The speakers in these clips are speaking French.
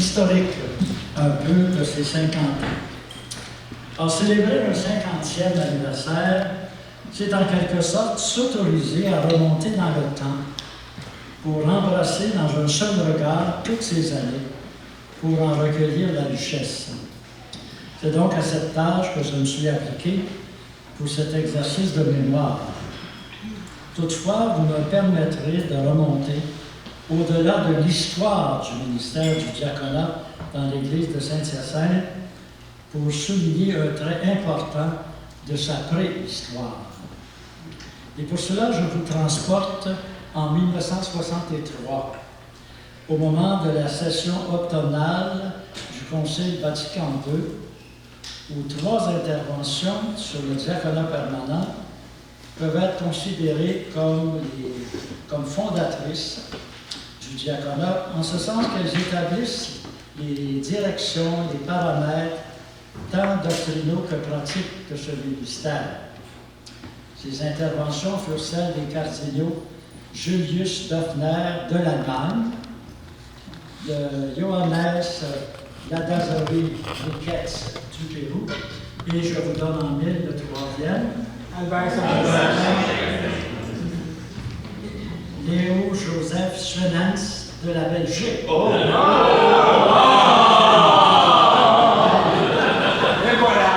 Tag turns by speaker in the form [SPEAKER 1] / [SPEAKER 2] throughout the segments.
[SPEAKER 1] historique un peu de ces 50 ans. Alors, célébrer un 50e anniversaire, c'est en quelque sorte s'autoriser à remonter dans le temps pour embrasser dans un seul regard toutes ces années, pour en recueillir la richesse. C'est donc à cette tâche que je me suis appliqué pour cet exercice de mémoire. Toutefois, vous me permettrez de remonter au-delà de l'histoire du ministère du diaconat dans l'Église de Saint-Hyacinthe pour souligner un trait important de sa préhistoire. Et pour cela, je vous transporte en 1963, au moment de la session automnale du Concile Vatican II, où 3 interventions sur le diaconat permanent peuvent être considérées comme fondatrices du diaconat, en ce sens qu'elles établissent les directions, les paramètres, tant doctrinaux que pratiques de ce ministère. Ces interventions furent celles des cardinaux Julius Döpfner de l'Allemagne, de Johannes Ladazori Riquetz du Pérou, et je vous donne en mille le 3e, Albert Léo Joseph Schwenens de la Belgique. Oh. Et voilà!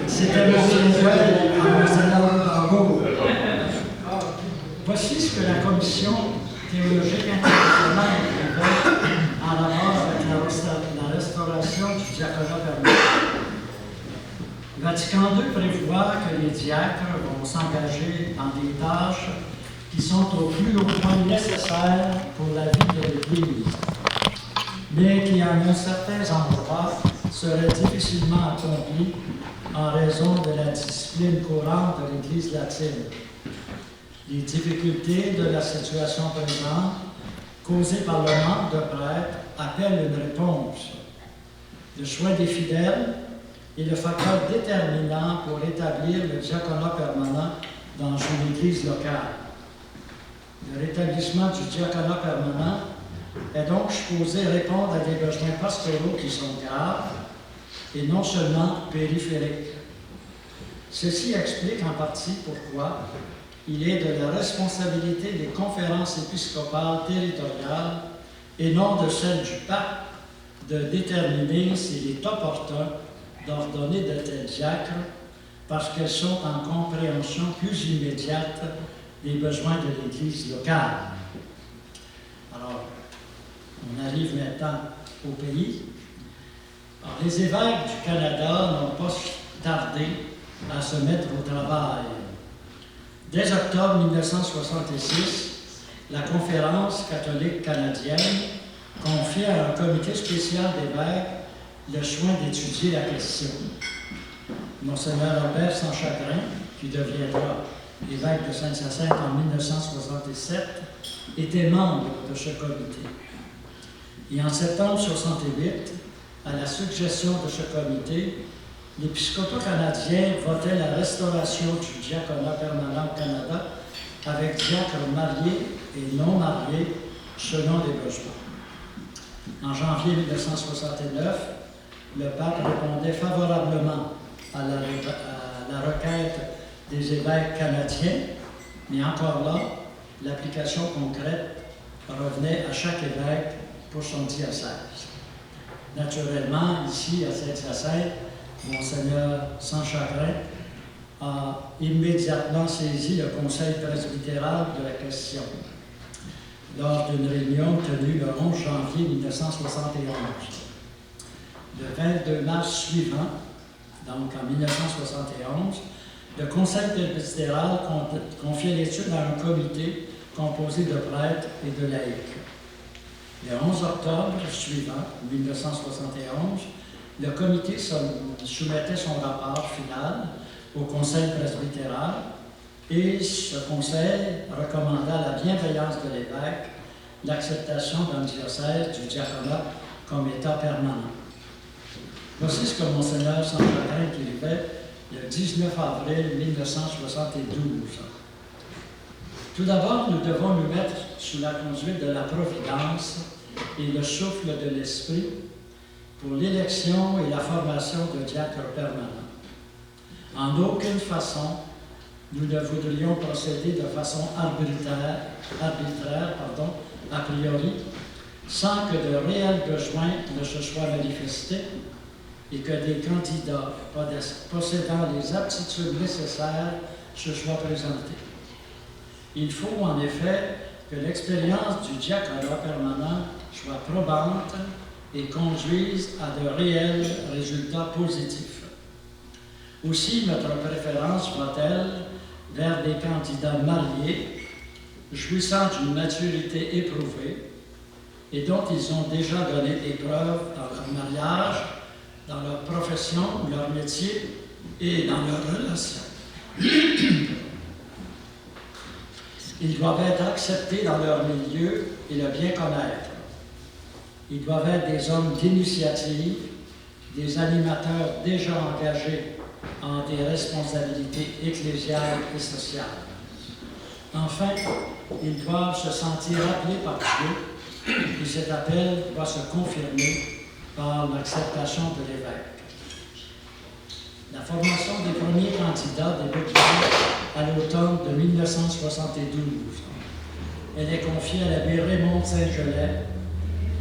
[SPEAKER 1] C'était mon souhait à Monseigneur Barbeau. Voici ce que la Commission théologique internationale écrivait en rapport avec la restauration du diaconat permanent. Vatican II prévoit que les diacres vont s'engager dans des tâches qui sont au plus haut point nécessaires pour la vie de l'Église, mais qui, en un certain endroit, seraient difficilement accomplies en raison de la discipline courante de l'Église latine. Les difficultés de la situation présente, causées par le manque de prêtres, appellent une réponse. Le choix des fidèles est le facteur déterminant pour établir le diaconat permanent dans une église locale. Le rétablissement du diaconat permanent est donc supposé répondre à des besoins pastoraux qui sont graves et non seulement périphériques. Ceci explique en partie pourquoi il est de la responsabilité des conférences épiscopales territoriales et non de celle du pape de déterminer s'il est opportun d'ordonner de tels diacres parce qu'elles sont en compréhension plus immédiate des besoins de l'Église locale. Alors, on arrive maintenant au pays. Alors, les évêques du Canada n'ont pas tardé à se mettre au travail. Dès octobre 1966, la Conférence catholique canadienne confie à un comité spécial d'évêques le soin d'étudier la question. Monseigneur Albert Sanchagrin, qui deviendra évêque de Saint-Hyacinthe en 1967, était membre de ce comité. Et en septembre 1968, à la suggestion de ce comité, l'épiscopat canadien votait la restauration du diaconat permanent au Canada avec diacres mariés et non mariés selon les besoins. En janvier 1969, le pape répondait favorablement à la requête des évêques canadiens, mais encore là, l'application concrète revenait à chaque évêque pour son diocèse. Naturellement, ici à Saint-Hyacinthe, Monseigneur Sanchagrin a immédiatement saisi le conseil presbytéral de la question lors d'une réunion tenue le 11 janvier 1971. Le 22 mars suivant, donc en 1971, le conseil presbytéral confiait l'étude à un comité composé de prêtres et de laïcs. Le 11 octobre suivant, 1971, le comité soumettait son rapport final au conseil presbytéral et ce conseil recommanda à la bienveillance de l'évêque l'acceptation dans le diocèse du diaconat comme état permanent. Voici ce que Monseigneur Sanchagrin écrivait le 19 avril 1972. Tout d'abord, nous devons nous mettre sous la conduite de la Providence et le souffle de l'Esprit pour l'élection et la formation de diacres permanents. En aucune façon, nous ne voudrions procéder de façon arbitraire, a priori, sans que de réels besoins ne se soient manifestés et que des candidats possédant les aptitudes nécessaires se soient présentés. Il faut en effet que l'expérience du diaconat permanent soit probante et conduise à de réels résultats positifs. Aussi, notre préférence va-t-elle vers des candidats mariés, jouissant d'une maturité éprouvée et dont ils ont déjà donné des preuves dans leur mariage, dans leur profession ou leur métier et dans leurs relations. Ils doivent être acceptés dans leur milieu et le bien connaître. Ils doivent être des hommes d'initiative, des animateurs déjà engagés en des responsabilités ecclésiales et sociales. Enfin, ils doivent se sentir appelés par Dieu et cet appel doit se confirmer par l'acceptation de l'évêque. La formation des premiers candidats débute à l'automne de 1972. Elle est confiée à l'abbé Raymond Saint-Gelais,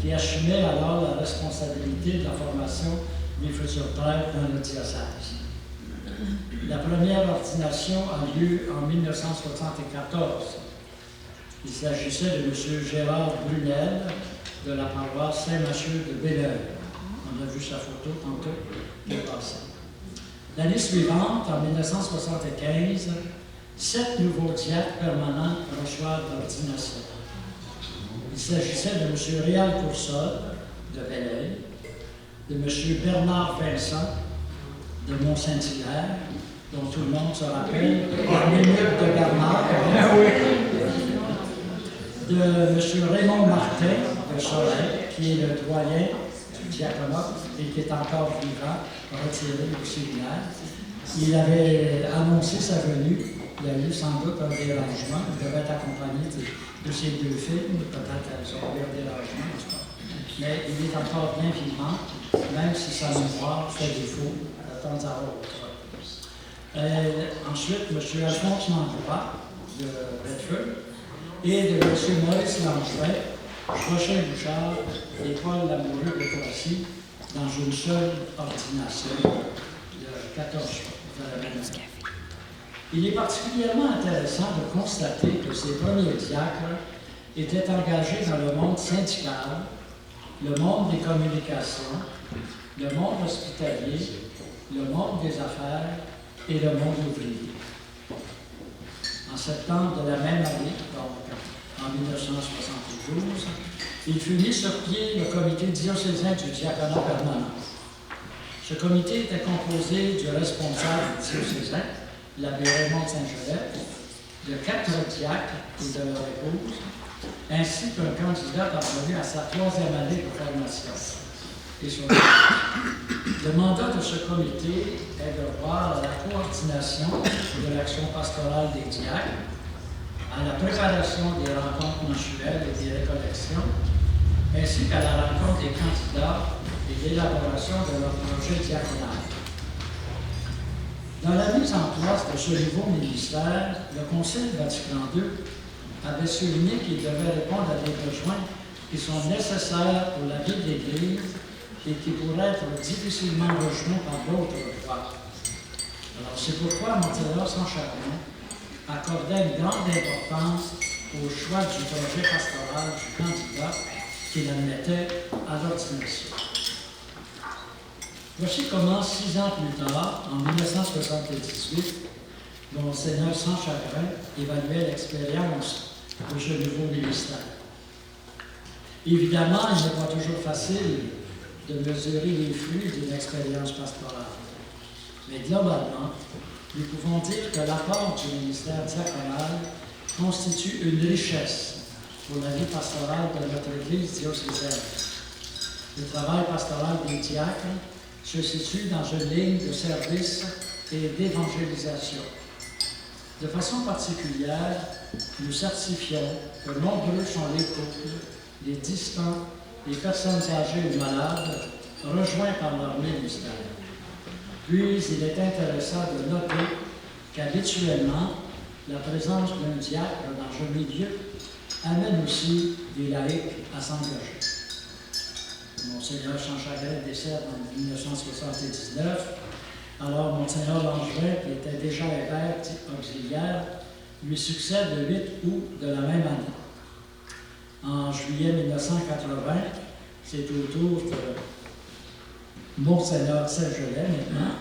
[SPEAKER 1] qui assumait alors la responsabilité de la formation des futurs prêtres dans le diocèse. La première ordination a lieu en 1974. Il s'agissait de M. Gérard Brunel de la paroisse Saint-Mathieu de Belleuil. On a vu sa photo tantôt, le passé. L'année suivante, en 1975, 7 nouveaux diacres permanents reçoivent l'ordination. Il s'agissait de M. Réal Coursol de Belleuil, de M. Bernard Vincent de Mont-Saint-Hilaire, dont tout le monde se rappelle, la minute de Bernard, de M. Raymond Martin de Soleil, qui est le doyen du diaconat et qui est encore vivant, retiré au séminaire. Il avait annoncé sa venue. Il y a eu sans doute un dérangement. Il devait être accompagné de ses 2 filles. Peut-être qu'elles ont eu un dérangement, n'est-ce pas? Mais il est encore bien vivant, même si sa mémoire fait défaut de temps à autre. Ensuite, M. Alphonse Langlois de Redford et de M. Maurice Langevin, Rocher Bouchard et Paul Lamoureux de Croissy dans une seule ordination de 14 jours de la même année. Il est particulièrement intéressant de constater que ces premiers diacres étaient engagés dans le monde syndical, le monde des communications, le monde hospitalier, le monde des affaires et le monde ouvrier. En septembre de la même année, donc en 1972, il fut mis sur pied le comité diocésain du diaconat permanent. Ce comité était composé du responsable diocésain, l'abbé Raymond Saint-Gelais, de 4 diacres et de leur épouse, ainsi qu'un candidat parvenu à sa 3e année de formation. Et son le mandat de ce comité est de voir à la coordination de l'action pastorale des diacres, à la préparation des rencontres mensuelles et des récollections, ainsi qu'à la rencontre des candidats et l'élaboration de leur projet diaconal. Dans la mise en place de ce nouveau ministère, le Concile Vatican II avait souligné qu'il devait répondre à des besoins qui sont nécessaires pour la vie de l'Église et qui pourraient être difficilement rejoints par d'autres voies. Alors, c'est pourquoi Monseigneur Saint-Charbonnet accordait une grande importance au choix du projet pastoral du candidat qu'il admettait à l'ordination. Voici comment, 6 ans plus tard, en 1978, Monseigneur Saint-Chagrin évaluait l'expérience de ce nouveau ministère. Évidemment, il n'est pas toujours facile de mesurer les fruits d'une expérience pastorale. Mais globalement, nous pouvons dire que l'apport du ministère diaconal constitue une richesse pour la vie pastorale de notre Église diocésaine. Le travail pastoral des diacres se situe dans une ligne de service et d'évangélisation. De façon particulière, nous certifions que nombreux sont les couples, les distants les personnes âgées ou malades rejoints par leur ministère. Puis, il est intéressant de noter qu'habituellement, la présence d'un diacre dans un milieu amène aussi des laïcs à s'engager. Monseigneur Chanchabel décède en 1979. Alors, Monseigneur Langevin, qui était déjà évêque auxiliaire, lui succède le 8 août de la même année. En juillet 1980, c'est au tour de Monseigneur Saint-Gelais, maintenant,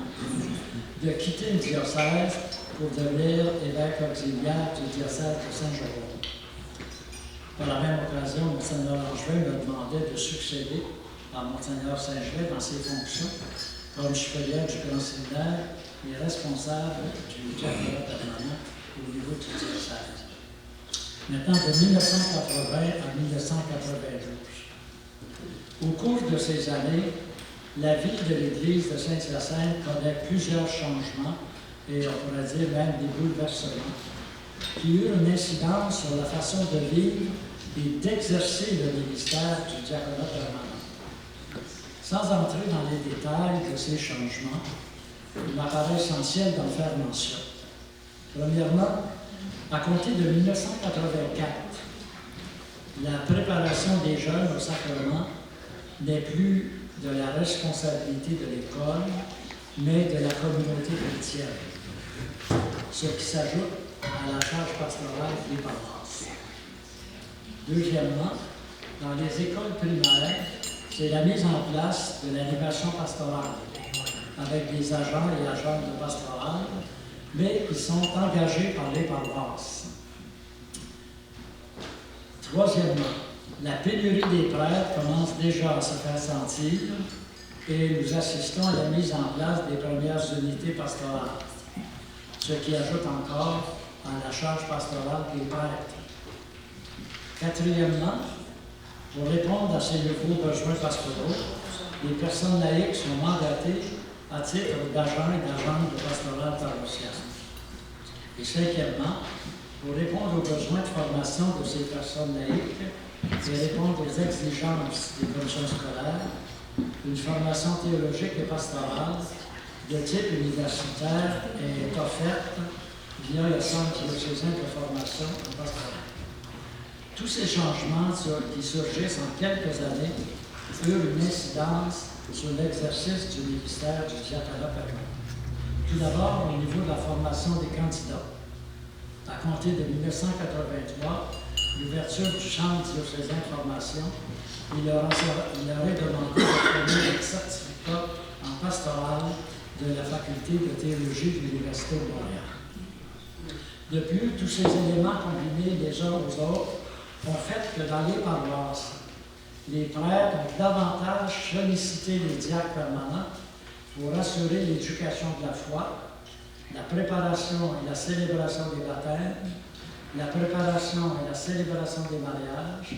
[SPEAKER 1] de quitter le diocèse pour devenir évêque auxiliaire du diocèse de Saint-Jérôme. Par la même occasion, Monseigneur Langevin me demandait de succéder à Monseigneur Saint-Gelais dans ses fonctions comme supérieur du grand séminaire et responsable du diaconaat permanent au niveau du diocèse. Maintenant, de 1980 à 1992. Au cours de ces années, la vie de l'Église de Saint-Hyacinthe connaît plusieurs changements et on pourrait dire même des bouleversements qui eurent une incidence sur la façon de vivre et d'exercer le ministère du diaconat permanent. Sans entrer dans les détails de ces changements, il m'apparaît essentiel d'en faire mention. Premièrement, à compter de 1984, la préparation des jeunes au sacrement n'est plus de la responsabilité de l'école, mais de la communauté chrétienne, ce qui s'ajoute à la charge pastorale des paroisses. Deuxièmement, dans les écoles primaires, c'est la mise en place de l'animation pastorale, avec des agents et agentes de pastorale, mais qui sont engagés par les paroisses. Troisièmement, la pénurie des prêtres commence déjà à se faire sentir et nous assistons à la mise en place des premières unités pastorales, ce qui ajoute encore à la charge pastorale des prêtres. Quatrièmement, pour répondre à ces nouveaux besoins pastoraux, les personnes laïques sont mandatées à titre d'agents et d'agentes de pastoral paroissiale. Et cinquièmement, pour répondre aux besoins de formation de ces personnes laïques et répondre aux exigences des commissions scolaires, une formation théologique et pastorale de type universitaire est offerte via le Centre diocésain de formation en pastorale. Tous ces changements qui surgissent en quelques années eurent une incidence sur l'exercice du ministère du diaconat permanent. Tout d'abord, au niveau de la formation des candidats. À compter de 1983, l'ouverture du centre diocésain de formation, il leur est demandé d'obtenir un certificat en pastoral de la faculté de théologie de l'Université de Montréal. De plus, tous ces éléments combinés les uns aux autres ont fait que dans les paroisses, les prêtres ont davantage sollicité les diacres permanents pour assurer l'éducation de la foi, la préparation et la célébration des baptêmes, la préparation et la célébration des mariages,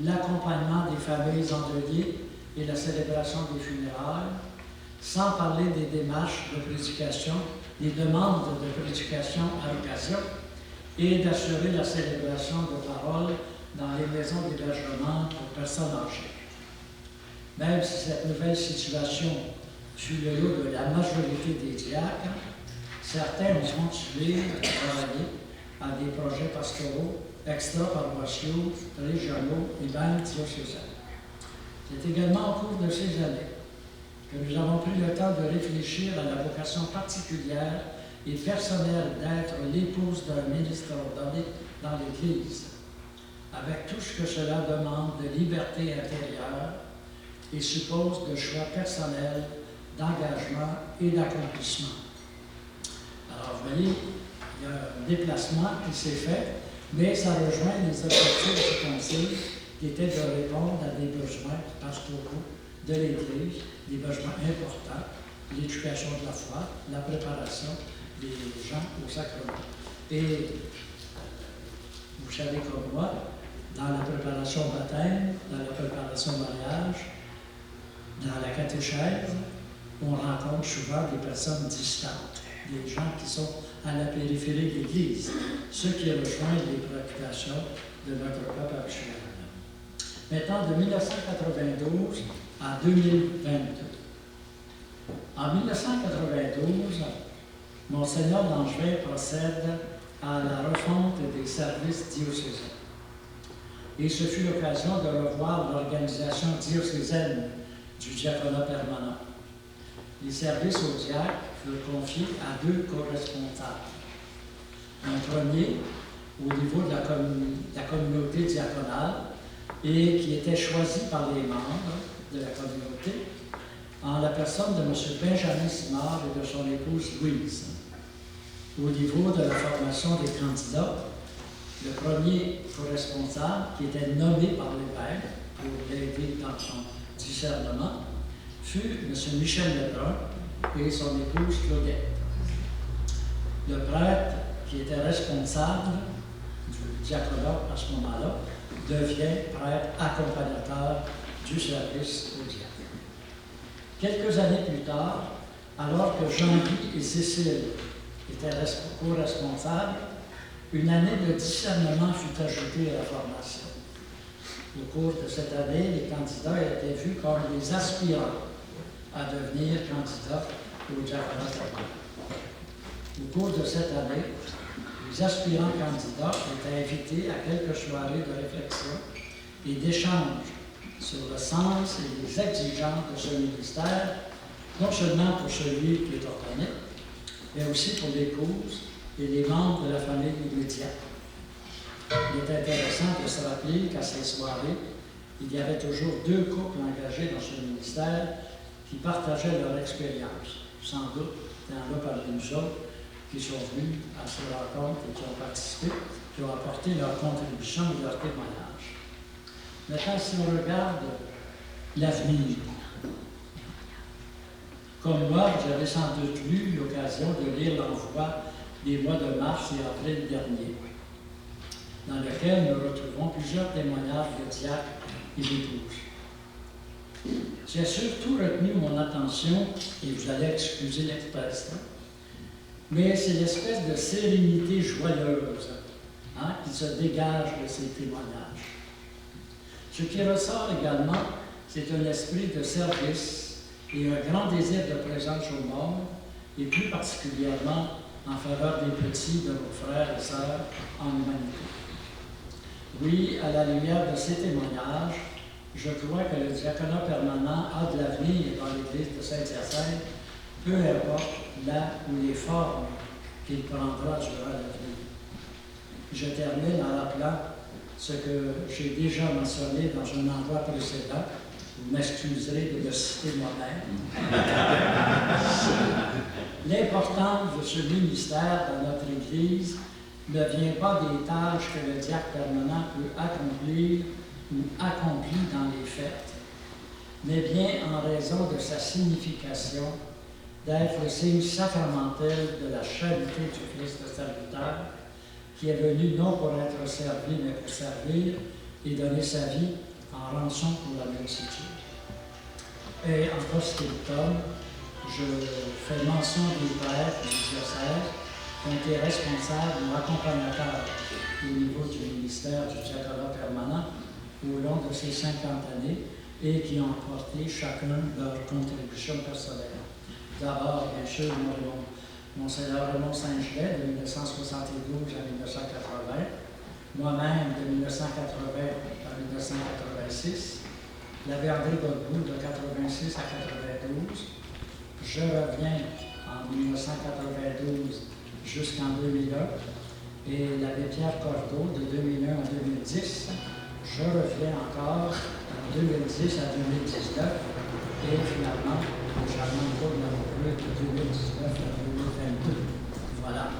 [SPEAKER 1] l'accompagnement des familles endeuillées et la célébration des funérailles, sans parler des démarches de prédication, des demandes de prédication à l'occasion, et d'assurer la célébration de paroles dans les maisons d'hébergement pour personnes âgées. Même si cette nouvelle situation fut le lot de la majorité des diacres, certains ont continué à travailler à des projets pastoraux extra-paroissiaux, régionaux et même diocésains. C'est également au cours de ces années que nous avons pris le temps de réfléchir à la vocation particulière et personnelle d'être l'épouse d'un ministre ordonné dans l'Église, avec tout ce que cela demande de liberté intérieure et suppose de choix personnels, d'engagement et d'accomplissement. Alors, vous voyez, il y a un déplacement qui s'est fait, mais ça rejoint les objectifs du Conseil qui étaient de répondre à des besoins pastoraux de l'Église, des besoins importants, l'éducation de la foi, la préparation des gens au sacrement. Et vous savez comme moi, dans la préparation au baptême, dans la préparation au mariage, dans la catéchèse, on rencontre souvent des personnes distantes, des gens qui sont à la périphérie de l'Église, ceux qui rejoignent les préoccupations de notre peuple actuel. Maintenant, de 1992 à 2022. En 1992, Monseigneur Langevin procède à la refonte des services diocésains. Et ce fut l'occasion de revoir l'organisation diocésaine du diaconat permanent. Les services au diacre furent confiés à 2 corresponsables. Un premier au niveau de la communauté diaconale et qui était choisi par les membres de la communauté en la personne de M. Benjamin Simard et de son épouse Louise. Au niveau de la formation des candidats, le premier corresponsable qui était nommé par l'évêque pour l'aider dans son discernement fut M. Michel Lebrun et son épouse Claudette. Le prêtre qui était responsable du diaconat à ce moment-là devient prêtre accompagnateur du service au diacre. Quelques années plus tard, alors que Jean-Guy et Cécile étaient co-responsables, une année de discernement fut ajoutée à la formation. Au cours de cette année, les candidats étaient vus comme des aspirants à devenir candidats au diaconat permanent. Au cours de cette année, les aspirants candidats étaient invités à quelques soirées de réflexion et d'échange sur le sens et les exigences de ce ministère, non seulement pour celui qui est ordonné, mais aussi pour l'épouse et les membres de la famille immédiate. Il est intéressant de se rappeler qu'à ces soirées, il y avait toujours 2 couples engagés dans ce ministère qui partageaient leur expérience. Sans doute, il y en a parmi nous autres qui sont venus à ces rencontres et qui ont participé, qui ont apporté leur contribution et leur témoignage. Maintenant, si on regarde l'avenir, comme moi, j'avais sans doute eu l'occasion de lire l'envoi des mois de mars et avril dernier, dans lequel nous retrouvons plusieurs témoignages de diacres et d'épouses. J'ai surtout retenu mon attention, et vous allez excuser l'expression, mais c'est l'espèce de sérénité joyeuse qui se dégage de ces témoignages. Ce qui ressort également, c'est un esprit de service et un grand désir de présence au monde, et plus particulièrement en faveur des petits de nos frères et sœurs en humanité. Oui, à la lumière de ces témoignages, je crois que le diaconat permanent a de l'avenir dans l'Église de Saint-Hyacinthe, peu importe là où les formes qu'il prendra durant l'avenir. Je termine en rappelant ce que j'ai déjà mentionné dans un endroit précédent. Vous m'excuserez de le citer moi-même. L'importance de ce ministère dans notre Église ne vient pas des tâches que le diacre permanent peut accomplir ou accomplit dans les fêtes, mais bien en raison de sa signification d'être le signe sacramentel de la charité du Christ serviteur, qui est venu non pour être servi, mais pour servir et donner sa vie en rançon pour la multitude. Et en post-scriptum, je fais mention des prêtres du diocèse qui ont été responsables ou accompagnateurs au niveau du ministère du diaconat permanent au long de ces 50 années et qui ont apporté chacun leur contribution personnelle. D'abord, bien sûr, Monseigneur Raymond Saint-Gelais de 1972 à 1980, moi-même de 1980 à 1986, l'abbé André Godbout de 86 à 92, je reviens en 1992 jusqu'en 2001, et l'abbé Pierre Cordeau de 2001 à 2010, je reviens encore en 2010 à 2019, et finalement, j'en ai encore de 2019 à 2022. Voilà.